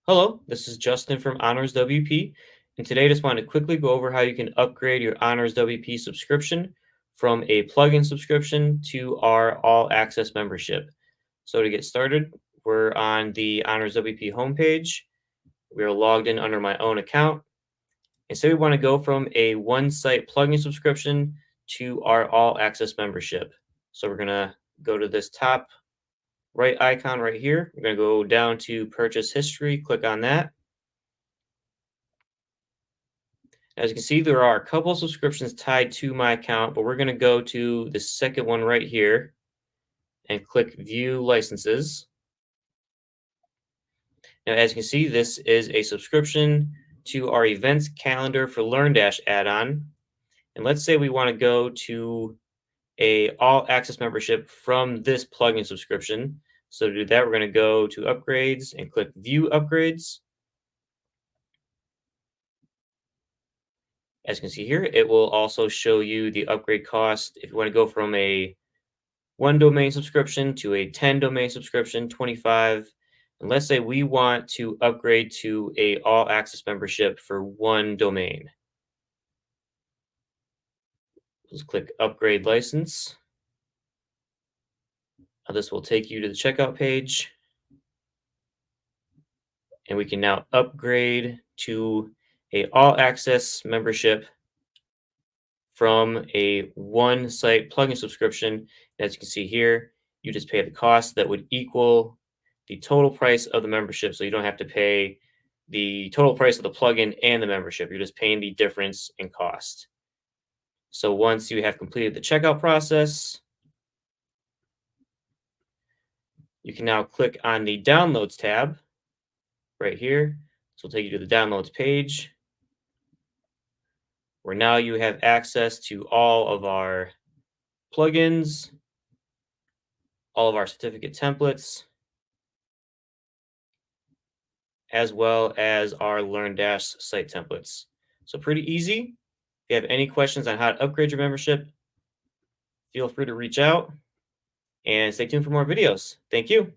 Hello, this is Justin from Honors WP, and today I just wanted to quickly go over how you can upgrade your Honors WP subscription from a plugin subscription to our All Access membership. So to get started, we're on the Honors WP homepage. We are logged in under my own account, and so we want to go from a one-site plugin subscription to our All Access membership. So we're gonna go to this top right icon right here. We're gonna go down to Purchase History, click on that. As you can see, there are a couple of subscriptions tied to my account, but we're going to go to the second one right here and click View Licenses. Now, as you can see, this is a subscription to our events calendar for LearnDash add-on. And let's say we want to go to a all access membership from this plugin subscription. So to do that, we're going to go to Upgrades and click View Upgrades. As you can see here, it will also show you the upgrade cost if you want to go from a one domain subscription to a 10 domain subscription, 25. And let's say we want to upgrade to a all access membership for one domain. Just click upgrade license. Now this will take you to the checkout page. And we can now upgrade to a all access membership from a one site plugin subscription. As you can see here, you just pay the cost that would equal the total price of the membership. So you don't have to pay the total price of the plugin and the membership. You're just paying the difference in cost. So once you have completed the checkout process, you can now click on the Downloads tab right here. This will take you to the Downloads page, where now you have access to all of our plugins, all of our certificate templates, as well as our LearnDash site templates. So pretty easy. If you have any questions on how to upgrade your membership, feel free to reach out and stay tuned for more videos. Thank you.